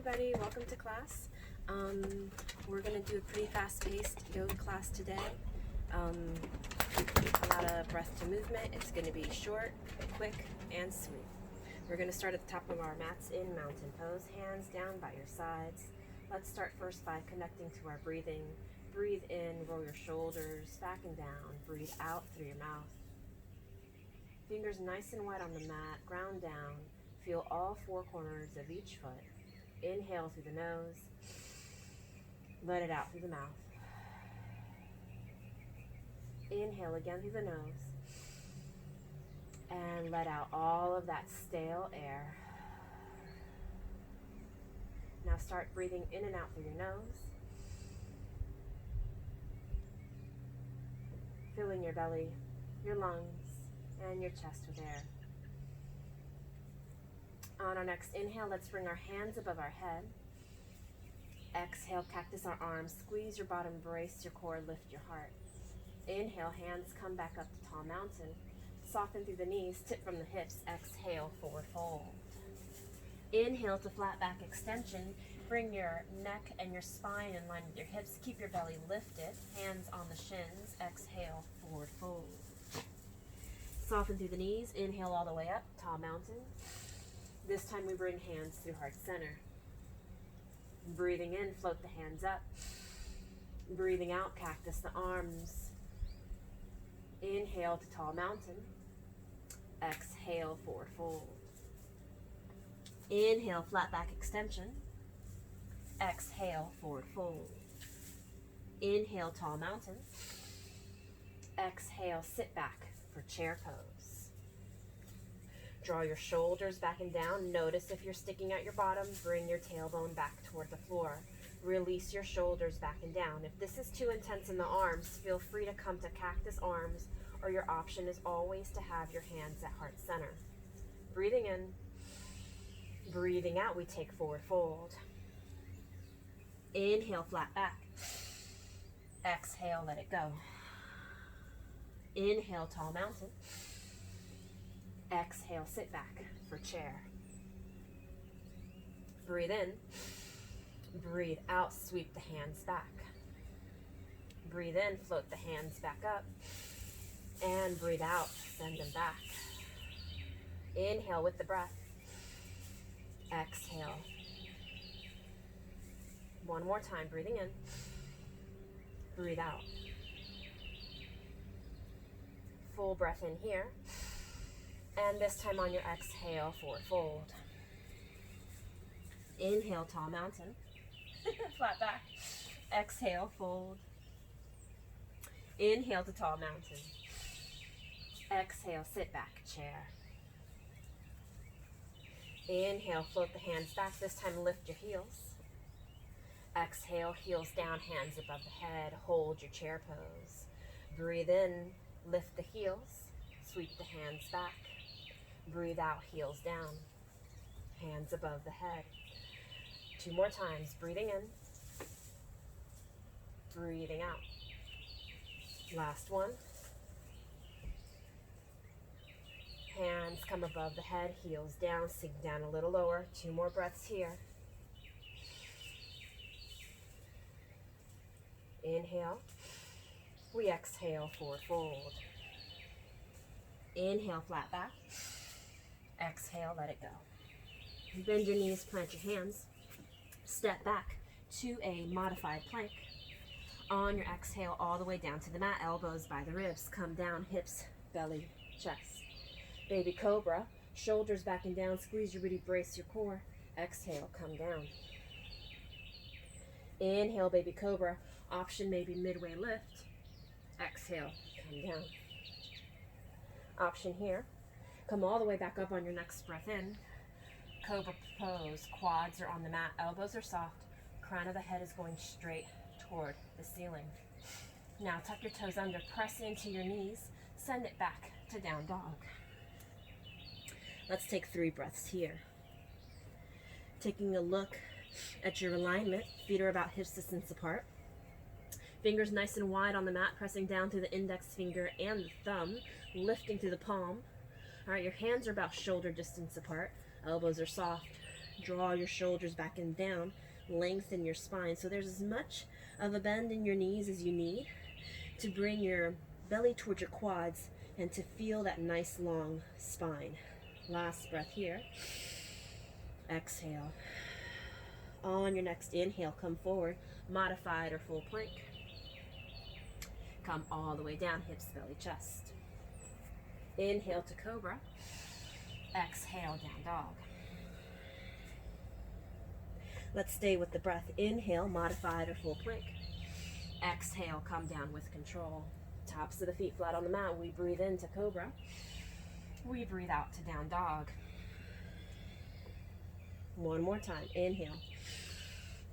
everybody, welcome to class. We're going to do a pretty fast-paced yoga class today. A lot of breath to movement. It's going to be short, quick, and sweet. We're going to start at the top of our mats in mountain pose, hands down by your sides. Let's start first by connecting to our breathing. Breathe in, roll your shoulders back and down. Breathe out through your mouth. Fingers nice and wide on the mat, ground down. Feel all four corners of each foot. Inhale through the nose. Let it out through the mouth. Inhale again through the nose. And let out all of that stale air. Now start breathing in and out through your nose. Filling your belly, your lungs, and your chest with air. On our next inhale, let's bring our hands above our head. Exhale, cactus our arms. Squeeze your bottom, brace your core, lift your heart. Inhale, hands come back up to tall mountain. Soften through the knees, tip from the hips. Exhale, forward fold. Inhale to flat back extension. Bring your neck and your spine in line with your hips. Keep your belly lifted, hands on the shins. Exhale, forward fold. Soften through the knees. Inhale all the way up, tall mountain. This time we bring hands through heart center. Breathing in, float the hands up. Breathing out, cactus the arms. Inhale to tall mountain. Exhale, forward fold. Inhale, flat back extension. Exhale, forward fold. Inhale, tall mountain. Exhale, sit back for chair pose. Draw your shoulders back and down. Notice if you're sticking out your bottom, bring your tailbone back toward the floor. Release your shoulders back and down. If this is too intense in the arms, feel free to come to cactus arms, or your option is always to have your hands at heart center. Breathing in, breathing out, we take forward fold. Inhale, flat back. Exhale, let it go. Inhale, tall mountain. Exhale, sit back for chair. Breathe in. Breathe out, sweep the hands back. Breathe in, float the hands back up. And breathe out, send them back. Inhale with the breath. Exhale. One more time, breathing in. Breathe out. Full breath in here. And this time on your exhale, forward fold. Inhale, tall mountain. Flat back. Exhale, fold. Inhale to tall mountain. Exhale, sit back, chair. Inhale, float the hands back. This time lift your heels. Exhale, heels down, hands above the head. Hold your chair pose. Breathe in, lift the heels. Sweep the hands back. Breathe out, heels down, hands above the head. Two more times, breathing in, breathing out. Last one. Hands come above the head, heels down, sink down a little lower. Two more breaths here. Inhale. We exhale, forward fold. Inhale, flat back. Exhale, let it go. Bend your knees, plant your hands. Step back to a modified plank. On your exhale, all the way down to the mat, elbows by the ribs. Come down, hips, belly, chest. Baby cobra, shoulders back and down. Squeeze your booty, brace your core. Exhale, come down. Inhale, baby cobra. Option maybe midway lift. Exhale, come down. Option here. Come all the way back up on your next breath in. Cobra pose. Quads are on the mat. Elbows are soft. Crown of the head is going straight toward the ceiling. Now tuck your toes under. Press into your knees. Send it back to down dog. Let's take 3 breaths here. Taking a look at your alignment. Feet are about hip distance apart. Fingers nice and wide on the mat. Pressing down through the index finger and the thumb. Lifting through the palm. All right, your hands are about shoulder distance apart. Elbows are soft. Draw your shoulders back and down. Lengthen your spine. So there's as much of a bend in your knees as you need to bring your belly towards your quads and to feel that nice long spine. Last breath here. Exhale. On your next inhale, come forward, modified or full plank. Come all the way down, hips, belly, chest. Inhale to cobra. Exhale, down dog. Let's stay with the breath. Inhale, modified or full plank. Exhale, come down with control. Tops of the feet flat on the mat. We breathe into cobra. We breathe out to down dog. One more time. Inhale,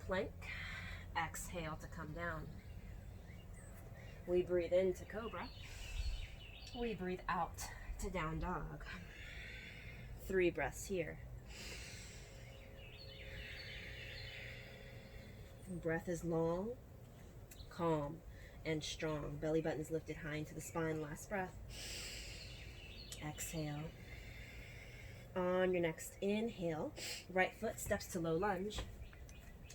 plank. Exhale to come down. We breathe into cobra. We breathe out to down dog. 3 breaths here. Breath is long, calm, and strong. Belly button is lifted high into the spine. Last breath. Exhale. On your next inhale, right foot steps to low lunge.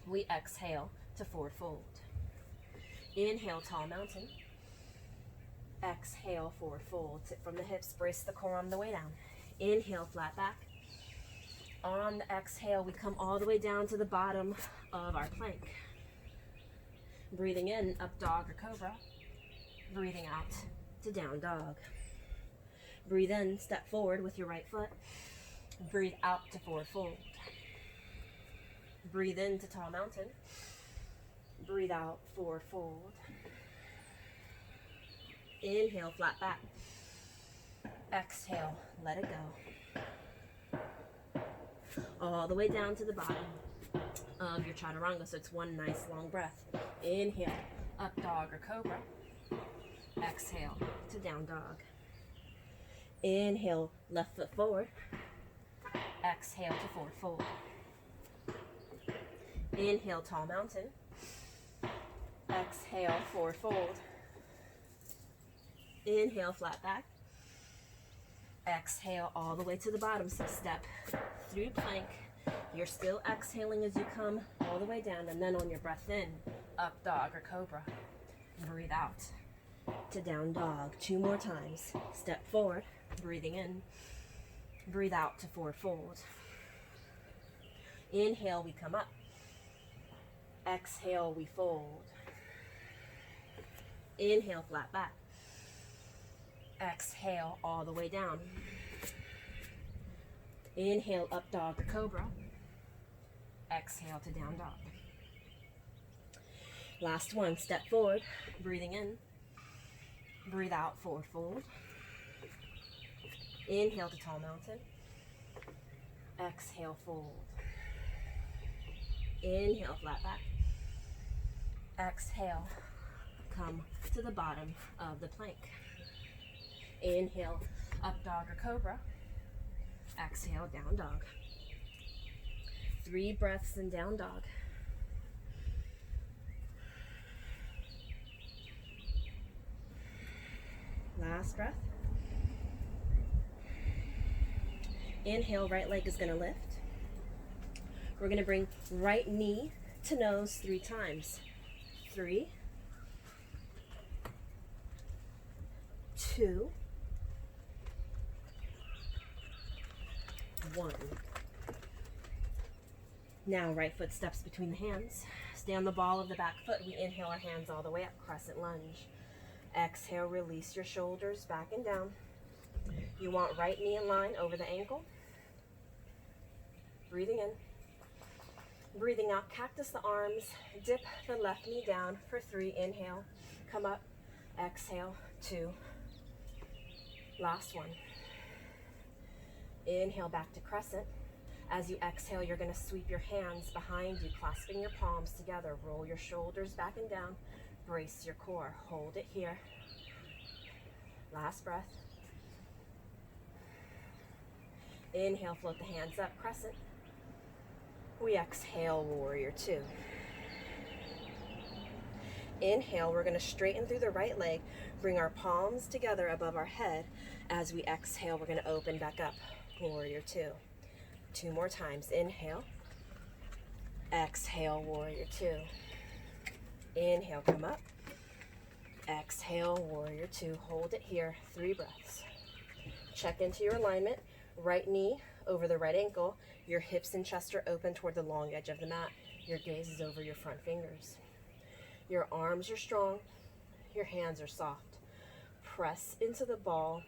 We exhale to forward fold. Inhale, tall mountain. Exhale, forward fold. Tip from the hips, brace the core on the way down. Inhale, flat back. On the exhale, we come all the way down to the bottom of our plank. Breathing in, up dog or cobra. Breathing out to down dog. Breathe in, step forward with your right foot. Breathe out to forward fold. Breathe in to tall mountain. Breathe out, forward fold. Inhale, flat back. Exhale, let it go. All the way down to the bottom of your chaturanga. So it's one nice long breath. Inhale, up dog or cobra. Exhale to down dog. Inhale, left foot forward. Exhale to forward fold. Inhale, tall mountain. Exhale, forward fold. Inhale, flat back. Exhale all the way to the bottom. So step through plank. You're still exhaling as you come all the way down, and then on your breath in, up dog or cobra. Breathe out to down dog. 2 more times. Step forward, breathing in. Breathe out to forward fold. Inhale, we come up. Exhale, we fold. Inhale, flat back. Exhale all the way down. Inhale, up dog or cobra. Exhale to down dog. Last one, step forward, breathing in. Breathe out, forward fold. Inhale to tall mountain. Exhale, fold. Inhale, flat back. Exhale, come to the bottom of the plank. Inhale, up dog or cobra. Exhale, down dog. 3 breaths in down dog. Last breath. Inhale, right leg is going to lift. We're going to bring right knee to nose 3 times. 3, 2, 1. Now right foot steps between the hands. Stay on the ball of the back foot. We inhale our hands all the way up, crescent lunge. Exhale, release your shoulders back and down. You want right knee in line over the ankle. Breathing in. Breathing out, cactus the arms. Dip the left knee down for 3. Inhale, come up. Exhale, 2. Last one. Inhale back to crescent. As you exhale, you're going to sweep your hands behind you, clasping your palms together. Roll your shoulders back and down. Brace your core. Hold it here. Last breath. Inhale, float the hands up, crescent. We exhale, warrior 2. Inhale, we're going to straighten through the right leg. Bring our palms together above our head. As we exhale, we're going to open back up, warrior 2. 2 more times. Inhale, Exhale, warrior two. Inhale, come up. Exhale, warrior two. Hold it here, 3 breaths. Check into your alignment. Right knee over the right ankle. Your hips and chest are open toward the long edge of the mat. Your gaze is over your front fingers. Your arms are strong. Your hands are soft. Press into the ball,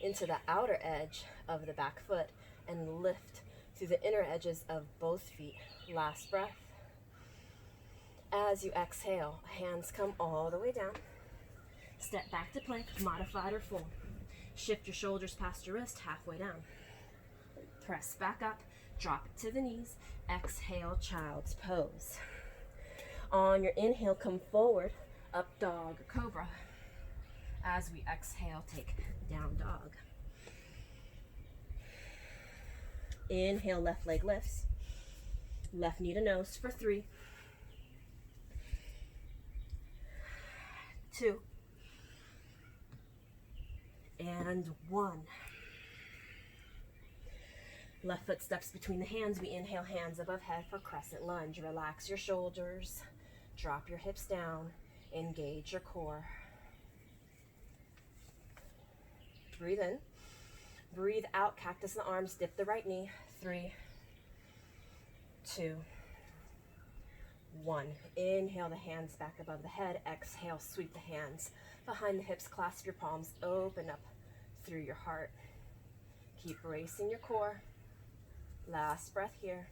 into the outer edge of the back foot, and lift through the inner edges of both feet. Last breath. As you exhale, hands come all the way down. Step back to plank, modified or full. Shift your shoulders past your wrist, halfway down. Press back up, drop it to the knees. Exhale, child's pose. On your inhale, come forward, up dog or cobra. As we exhale, take down dog. Inhale, left leg lifts. Left knee to nose for 3, 2, and 1. Left foot steps between the hands. We inhale, hands above head for crescent lunge. Relax your shoulders, drop your hips down, engage your core. Breathe in, breathe out, cactus in the arms, dip the right knee. 3, 2, 1. Inhale the hands back above the head. Exhale, sweep the hands behind the hips, clasp your palms, open up through your heart. Keep bracing your core. Last breath here.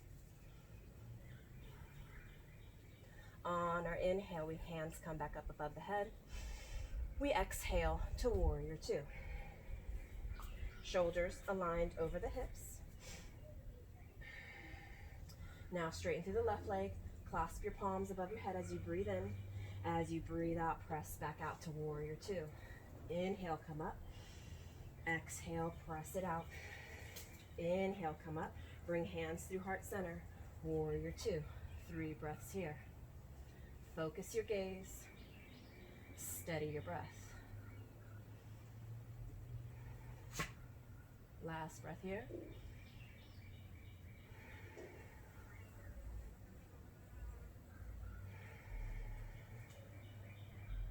On our inhale, we hands come back up above the head. We exhale to warrior two. Shoulders aligned over the hips. Now straighten through the left leg. Clasp your palms above your head as you breathe in. As you breathe out, press back out to warrior two. Inhale, come up. Exhale, press it out. Inhale, come up. Bring hands through heart center. Warrior two. 3 breaths here. Focus your gaze. Steady your breath. Last breath here.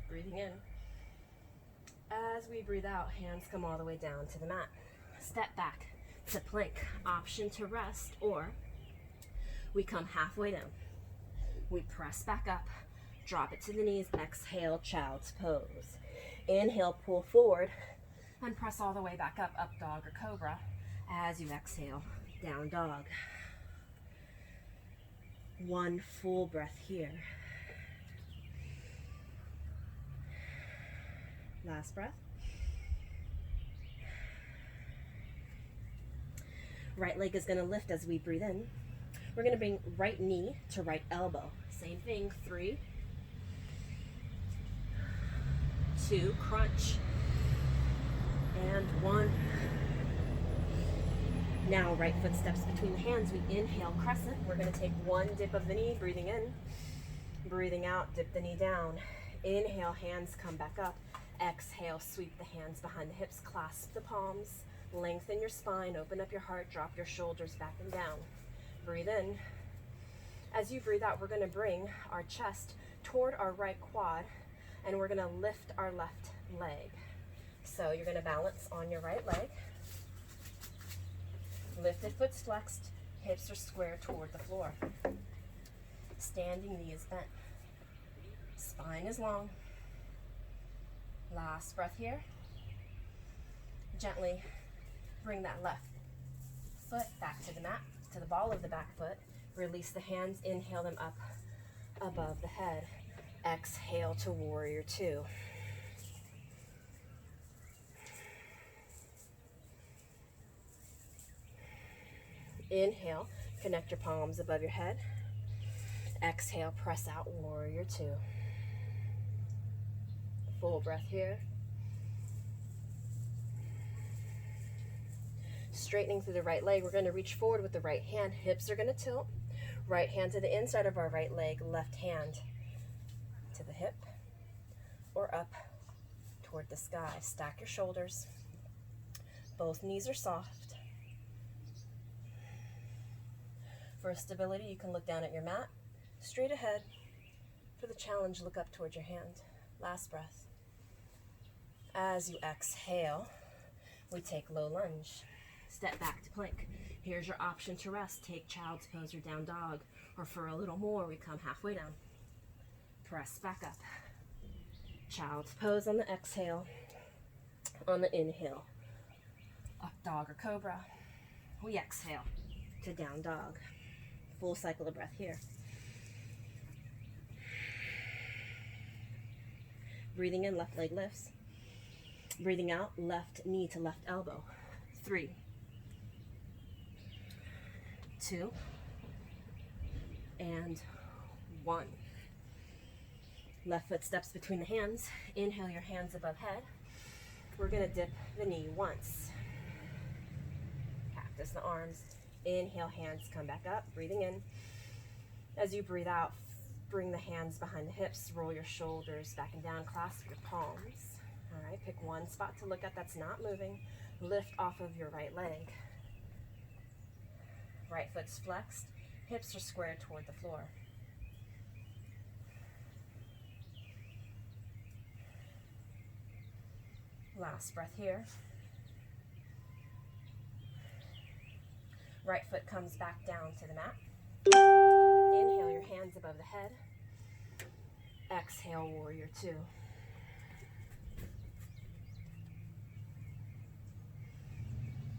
Breathing in. As we breathe out, hands come all the way down to the mat. Step back to plank. Option to rest, or we come halfway down. We press back up, drop it to the knees, exhale, child's pose. Inhale, pull forward, and press all the way back up dog or cobra. As you exhale, down dog. 1 full breath here. Last breath. Right leg is going to lift as we breathe in. We're going to bring right knee to right elbow. Same thing, 3, 2, crunch, and 1. Now right foot steps between the hands. We inhale, crescent. We're going to take 1 dip of the knee, breathing in. Breathing out, dip the knee down. Inhale, hands come back up. Exhale, sweep the hands behind the hips, clasp the palms, lengthen your spine, open up your heart, drop your shoulders back and down. Breathe in. As you breathe out, we're going to bring our chest toward our right quad, and we're going to lift our left leg. So you're going to balance on your right leg. Lifted foot's flexed, hips are square toward the floor. Standing knee is bent. Spine is long. Last breath here. Gently bring that left foot back to the mat, to the ball of the back foot. Release the hands, inhale them up above the head. Exhale to warrior two. Inhale, connect your palms above your head. Exhale, press out, warrior two. Full breath here. Straightening through the right leg, we're going to reach forward with the right hand. Hips are going to tilt. Right hand to the inside of our right leg, left hand to the hip or up toward the sky. Stack your shoulders. Both knees are soft. For stability, you can look down at your mat, straight ahead. For the challenge, look up towards your hand. Last breath. As you exhale, we take low lunge. Step back to plank. Here's your option to rest. Take child's pose or down dog. Or for a little more, we come halfway down. Press back up. Child's pose on the exhale. On the inhale, up dog or cobra. We exhale to down dog. Full cycle of breath here. Breathing in, left leg lifts. Breathing out, left knee to left elbow. 3, 2, and 1. Left foot steps between the hands. Inhale your hands above head. We're going to dip the knee once. Cactus the arms. Inhale, hands come back up. Breathing in. As you breathe out, bring the hands behind the hips. Roll your shoulders back and down. Clasp your palms. All right, pick one spot to look at that's not moving. Lift off of your right leg. Right foot's flexed. Hips are squared toward the floor. Last breath here. Right foot comes back down to the mat. Inhale your hands above the head. Exhale, warrior 2.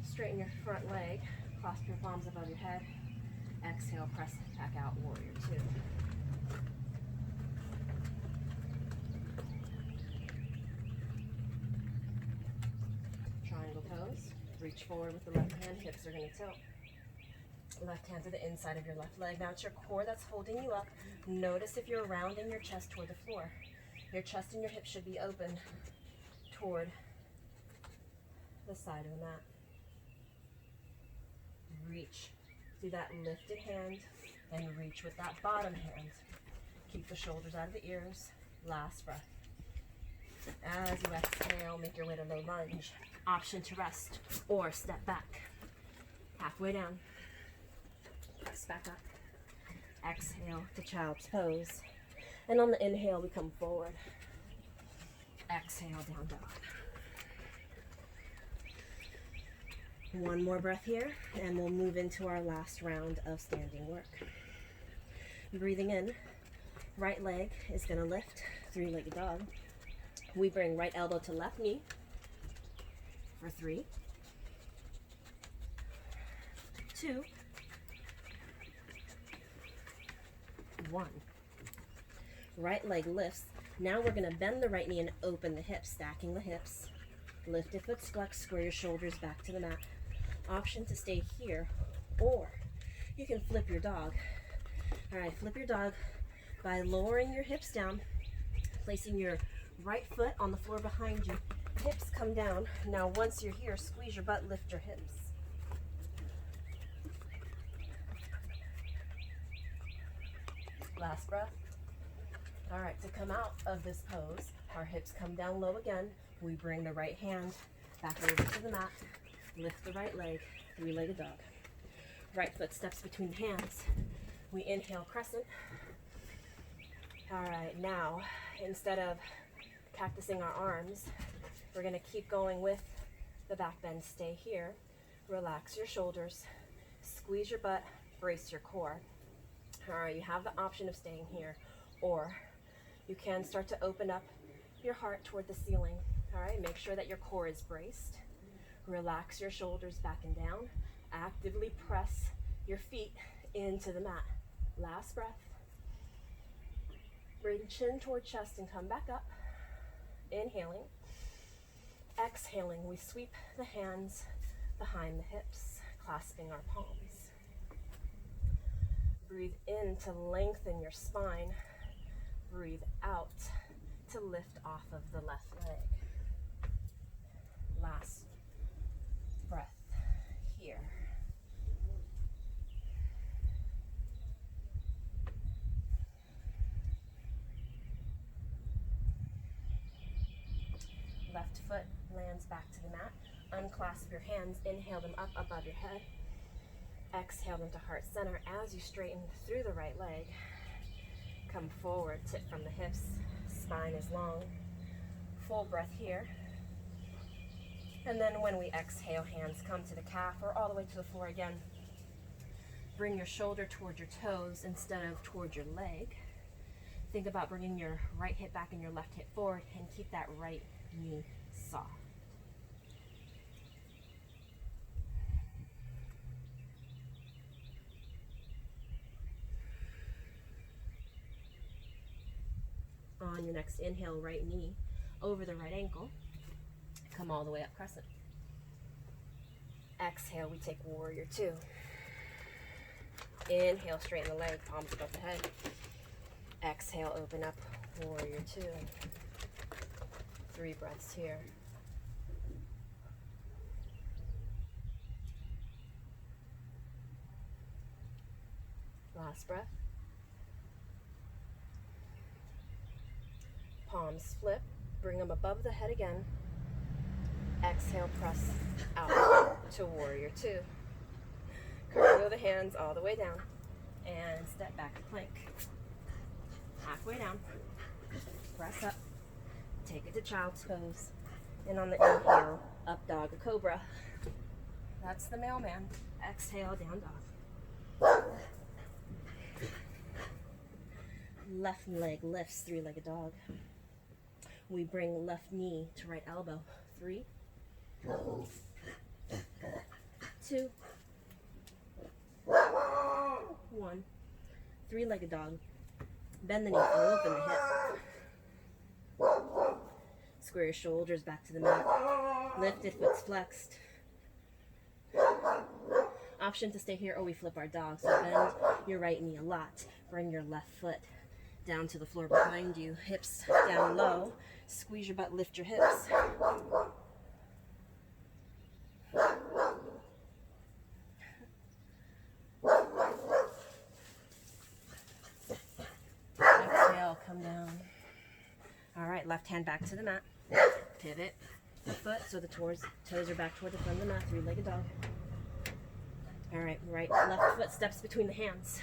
Straighten your front leg. Clasp your palms above your head. Exhale, press back out, warrior 2. Pose. Reach forward with the left hand, hips are going to tilt. Left hand to the inside of your left leg. Now it's your core that's holding you up. Notice if you're rounding your chest toward the floor. Your chest and your hips should be open toward the side of the mat. Reach through that lifted hand and reach with that bottom hand. Keep the shoulders out of the ears. Last breath. As you exhale, make your way to low lunge. Option to rest or step back. Halfway down. Press back up. Exhale to child's pose. And on the inhale, we come forward. Exhale, down dog. One more breath here, and we'll move into our last round of standing work. Breathing in, right leg is going to lift, 3-legged dog. We bring right elbow to left knee for 3, 2, 1. Right leg lifts. Now we're going to bend the right knee and open the hips, stacking the hips. Lifted foot's flex, square your shoulders back to the mat. Option to stay here, or you can flip your dog. All right, flip your dog by lowering your hips down, placing your right foot on the floor behind you. Hips come down. Now once you're here, squeeze your butt, lift your hips. Last breath. All right, to come out of this pose, our hips come down low again. We bring the right hand back over to the mat. Lift the right leg, 3-legged dog. Right foot steps between the hands. We inhale, crescent. All right, now, instead of cactusing our arms, we're gonna keep going with the back bend. Stay here. Relax your shoulders. Squeeze your butt, brace your core. All right, you have the option of staying here, or you can start to open up your heart toward the ceiling. All right, make sure that your core is braced. Relax your shoulders back and down. Actively press your feet into the mat. Last breath. Bring chin toward chest and come back up. Inhaling. Exhaling, we sweep the hands behind the hips, clasping our palms. Breathe in to lengthen your spine. Breathe out to lift off of the left leg. Last breath here. Left foot lands back to the mat. Unclasp your hands. Inhale them up above your head. Exhale into heart center as you straighten through the right leg. Come forward, tip from the hips, spine is long. Full breath here. And then when we exhale, hands come to the calf or all the way to the floor again. Bring your shoulder toward your toes instead of toward your leg. Think about bringing your right hip back and your left hip forward, and keep that right knee soft. On your next inhale, right knee over the right ankle. Come all the way up, crescent. Exhale, we take warrior two. Inhale, straighten the leg, palms above the head. Exhale, open up, warrior two. 3 breaths here. Last breath. Palms flip, bring them above the head again. Exhale, press out to warrior two. Cartwheel the hands all the way down and step back to plank. Halfway down, press up, take it to child's pose, and on the inhale, up dog or cobra. That's the mailman. Exhale, down dog. Left leg lifts, 3-legged dog. We bring left knee to right elbow. 3, 2, 1. 3-legged dog. Bend the knee and open the hip. Square your shoulders back to the mat. Lifted, foot's flexed. Option to stay here or we flip our dog. So bend your right knee a lot. Bring your left foot down to the floor behind you. Hips down low. Squeeze your butt, lift your hips. Exhale, come down. All right, left hand back to the mat. Pivot the foot so the toes are back toward the front of the mat. 3-legged dog. All right, left foot steps between the hands.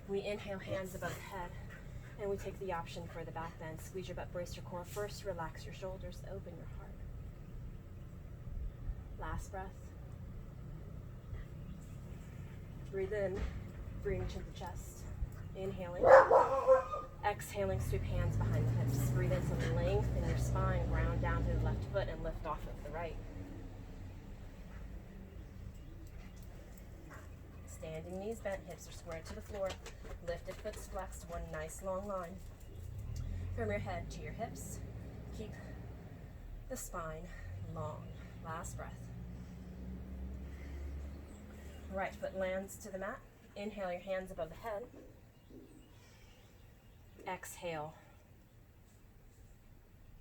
We inhale, hands above the head, and we take the option for the back bend. Squeeze your butt, brace your core. First, relax your shoulders, open your heart. Last breath. Breathe in, bring chin to chest. Inhaling. Exhaling, sweep hands behind the hips. Breathe in some length in your spine. Ground down to the left foot and lift off of the right. Standing knees bent, hips are squared to the floor. Lifted foot's flexed, one nice long line. From your head to your hips, keep the spine long. Last breath. Right foot lands to the mat. Inhale, your hands above the head. Exhale.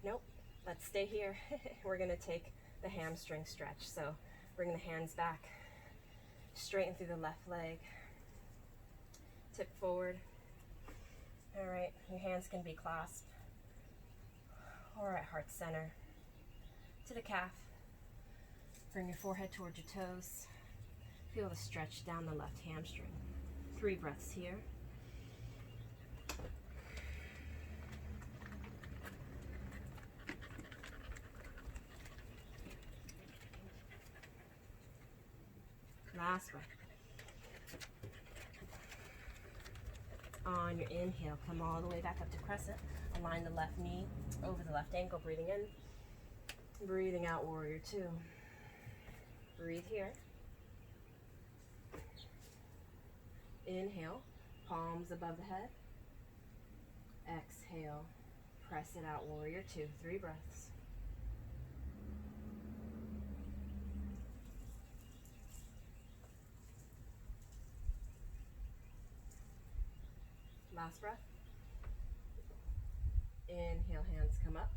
Nope, let's stay here. We're gonna take the hamstring stretch. So bring the hands back, straighten through the left leg. Tip forward. All right, your hands can be clasped or at heart center. To the calf. Bring your forehead towards your toes. Feel the stretch down the left hamstring. 3 breaths here. Last breath. On your inhale, come all the way back up to crescent. Align the left knee over the left ankle, breathing in. Breathing out, warrior two. Breathe here. Inhale, palms above the head. Exhale, press it out, warrior two. 3 breaths. Last breath. Inhale, hands come up.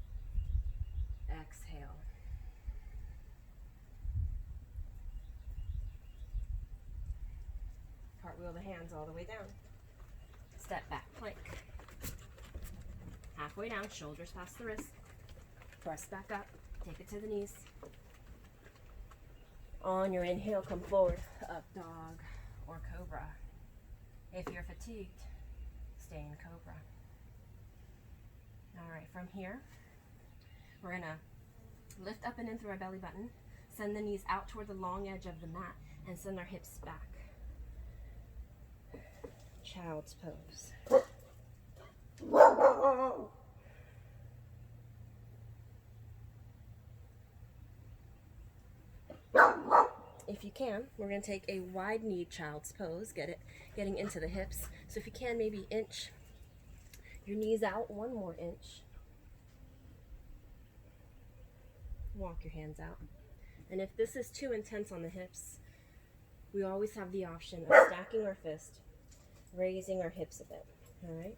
Exhale. Cartwheel the hands all the way down. Step back, plank. Halfway down, shoulders past the wrist. Press back up, take it to the knees. On your inhale, come forward, up dog. or cobra. If you're fatigued, stay in cobra. All right, from here, we're gonna lift up and in through our belly button, send the knees out toward the long edge of the mat, and send our hips back. Child's pose. If you can, we're going to take a wide-kneed child's pose, getting into the hips. So if you can, maybe inch your knees out 1 more inch. Walk your hands out. And if this is too intense on the hips, we always have the option of stacking our fist, raising our hips a bit. All right?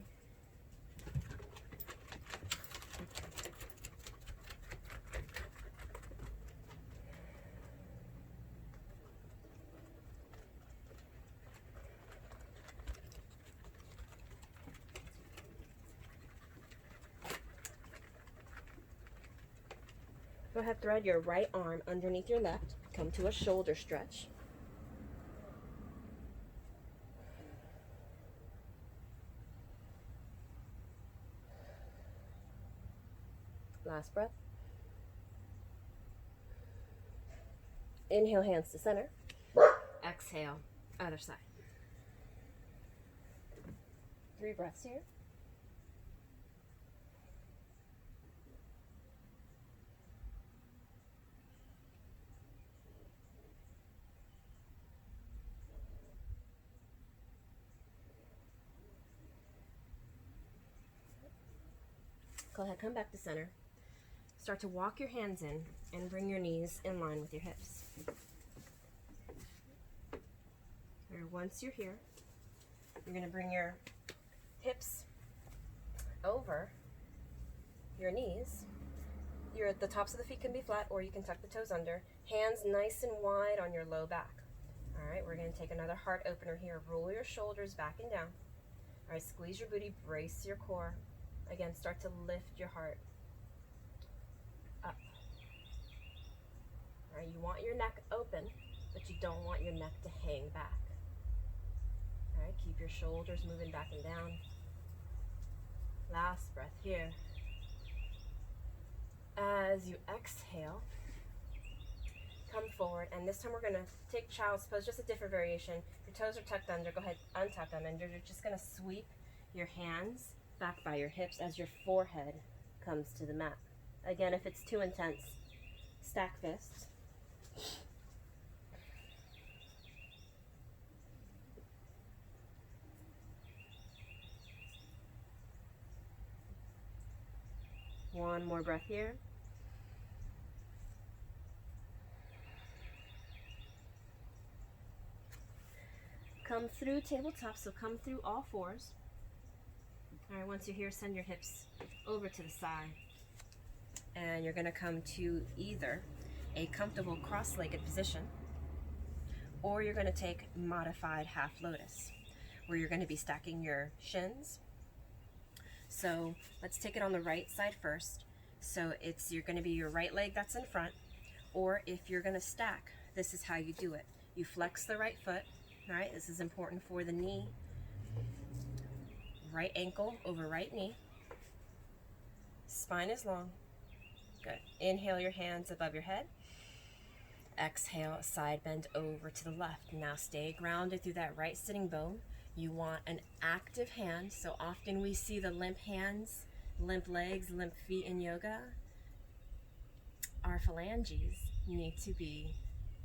Go ahead, thread your right arm underneath your left. Come to a shoulder stretch. Last breath. Inhale, hands to center. Exhale, other side. 3 breaths here. Go ahead, come back to center. Start to walk your hands in and bring your knees in line with your hips. And once you're here, you're going to bring your hips over your knees. The tops of the feet can be flat, or you can tuck the toes under. Hands nice and wide on your low back. All right, we're going to take another heart opener here. Roll your shoulders back and down. All right, squeeze your booty, brace your core. Again, start to lift your heart up. All right, you want your neck open, but you don't want your neck to hang back. All right, keep your shoulders moving back and down. Last breath here. As you exhale, come forward, and this time we're gonna take child's pose, just a different variation. Your toes are tucked under, go ahead, untuck them, and you're just gonna sweep your hands back by your hips as your forehead comes to the mat. Again, if it's too intense, stack fists. One more breath here. Come through tabletop, so come through all fours. All right, once you're here, send your hips over to the side. And you're gonna come to either a comfortable cross-legged position, or you're gonna take modified half lotus, where you're gonna be stacking your shins. So let's take it on the right side first. So you're gonna be your right leg that's in front, or if you're gonna stack, this is how you do it. You flex the right foot, all right? This is important for the knee. Right ankle over right knee. Spine is long. Good. Inhale your hands above your head. Exhale, side bend over to the left. Now stay grounded through that right sitting bone. You want an active hand. So often we see the limp hands, limp legs, limp feet in yoga. Our phalanges need to be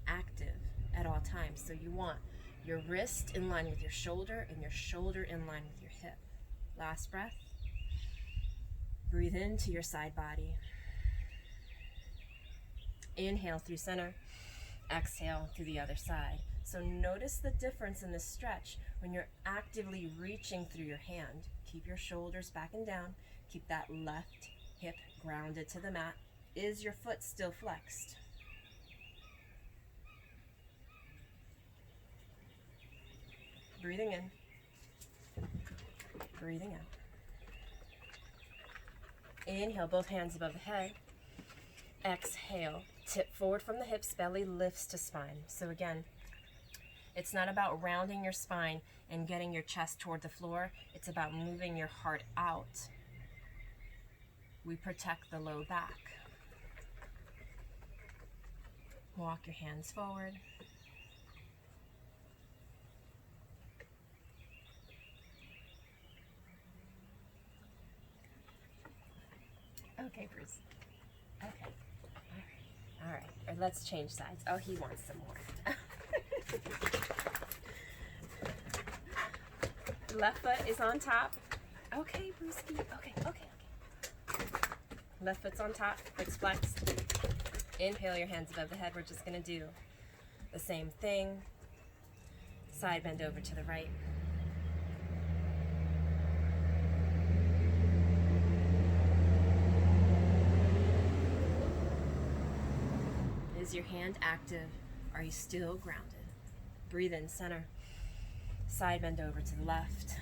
active at all times. So you want your wrist in line with your shoulder and your shoulder in line with your hip. Last breath. Breathe into your side body. Inhale through center. Exhale through the other side. So notice the difference in this stretch when you're actively reaching through your hand. Keep your shoulders back and down. Keep that left hip grounded to the mat. Is your foot still flexed? Breathing in. Breathing out. Inhale, both hands above the head. Exhale, tip forward from the hips, belly lifts to spine. So again, It's not about rounding your spine and getting your chest toward the floor. It's about moving your heart out. We protect the low back. Walk your hands forward. Okay, Bruce. Okay. All right. Let's change sides. Oh, he wants some more. Left foot is on top. Okay, Brewski. Okay. Left foot's on top. Foot's flexed. Inhale your hands above the head. We're just going to do the same thing. Side bend over to the right. Is your hand active? Are you still grounded? Breathe in, center. Side bend over to the left.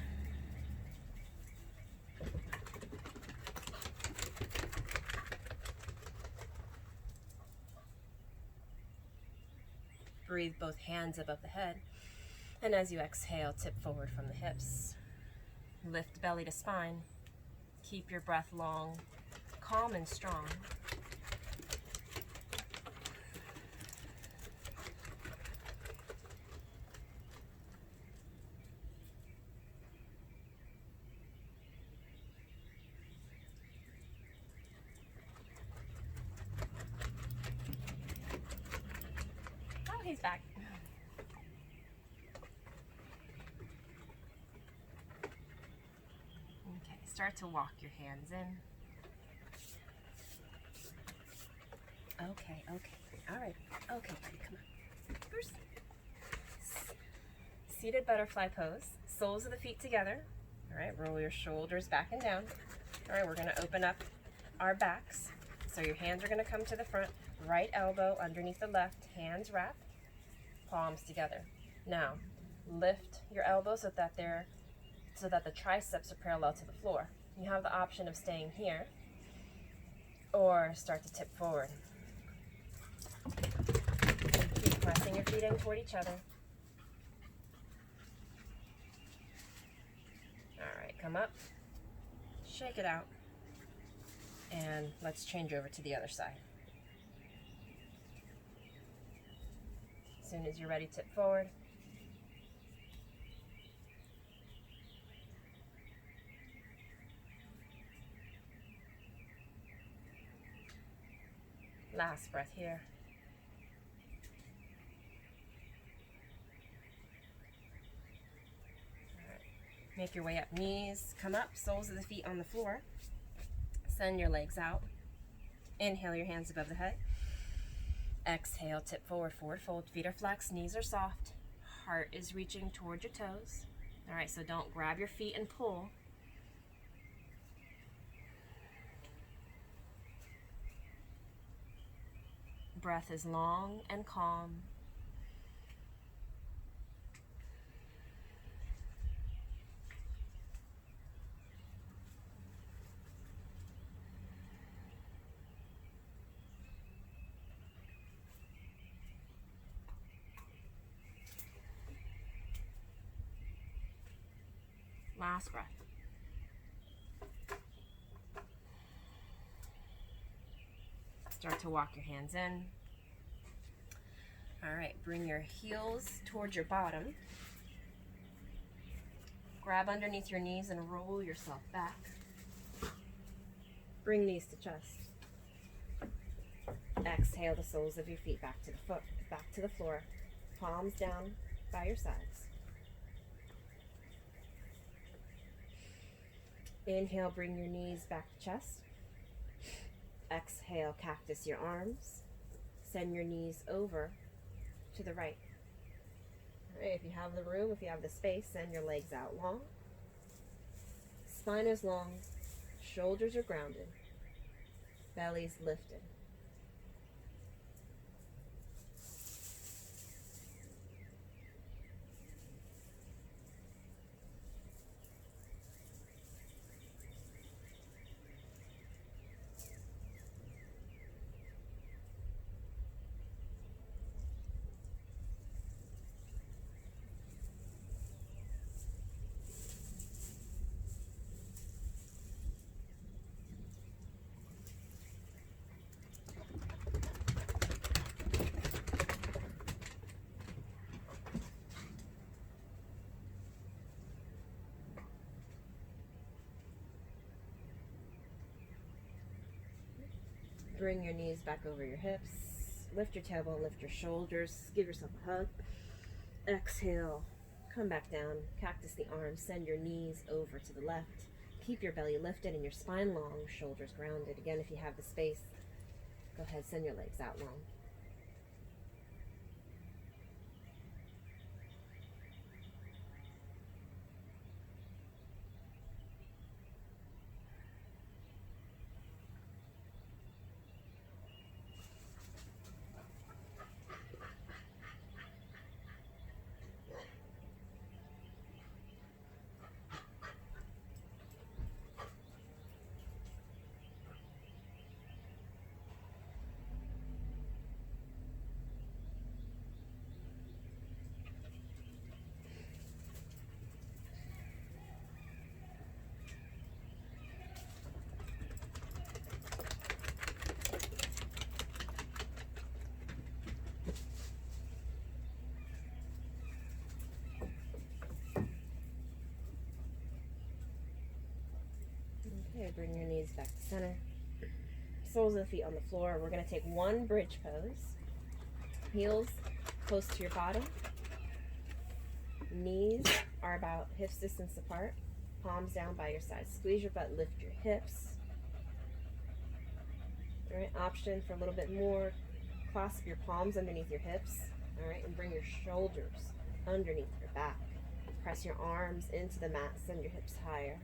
Breathe both hands above the head. And as you exhale, tip forward from the hips. Lift belly to spine. Keep your breath long, calm and strong. Oh, he's back. Okay, start to walk your hands in. Okay. All right. Okay, buddy, come on. Bruce. Seated butterfly pose. Soles of the feet together. All right, roll your shoulders back and down. All right, we're going to open up our backs. So your hands are going to come to the front. Right elbow underneath the left. Hands wrap. Palms together. Now, lift your elbows so that the triceps are parallel to the floor. You have the option of staying here or start to tip forward. Keep pressing your feet in toward each other. All right, come up, shake it out, and let's change over to the other side. As soon as you're ready, tip forward. Last breath here. All right. Make your way up, knees come up, soles of the feet on the floor. Send your legs out. Inhale your hands above the head. Exhale, tip forward, forward fold. Feet are flexed, knees are soft. Heart is reaching toward your toes. All right, so don't grab your feet and pull. Breath is long and calm. Last breath. Start to walk your hands in. All right, bring your heels towards your bottom. Grab underneath your knees and roll yourself back. Bring knees to chest. Exhale the soles of your feet back to the floor. Palms down by your sides. Inhale, bring your knees back to chest. Exhale, cactus your arms. Send your knees over to the right. All right, if you have the room, if you have the space, send your legs out long. Spine is long, shoulders are grounded, belly's lifted. Bring your knees back over your hips. Lift your tailbone, lift your shoulders. Give yourself a hug. Exhale. Come back down. Cactus the arms. Send your knees over to the left. Keep your belly lifted and your spine long, shoulders grounded. Again, if you have the space, go ahead, send your legs out long. Okay, bring your knees back to center. Soles of the feet on the floor. We're going to take one bridge pose. Heels close to your bottom. Knees are about hips distance apart. Palms down by your sides. Squeeze your butt, lift your hips. All right, option for a little bit more. Clasp your palms underneath your hips. All right, and bring your shoulders underneath your back. Press your arms into the mat, send your hips higher.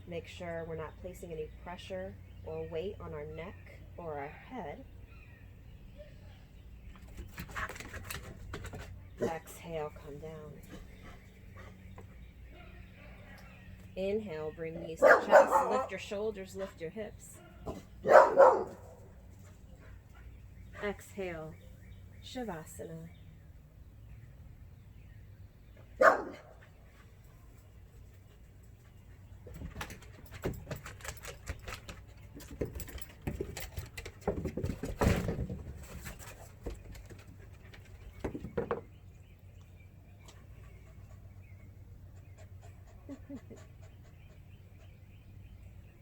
Make sure we're not placing any pressure or weight on our neck or our head. Exhale, come down. Inhale, bring knees to chest, lift your shoulders, lift your hips. Exhale, Shavasana.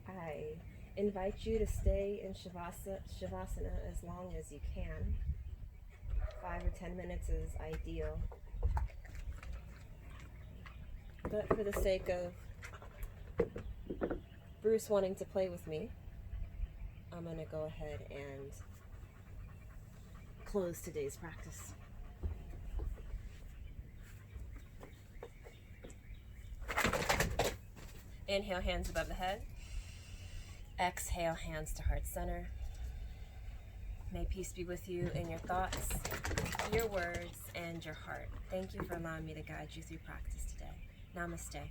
I invite you to stay in Shavasana as long as you can. 5 or 10 minutes is ideal. But for the sake of Bruce wanting to play with me, I'm going to go ahead and close today's practice. Inhale, hands above the head. Exhale, hands to heart center. May peace be with you in your thoughts, your words, and your heart. Thank you for allowing me to guide you through practice today. Namaste.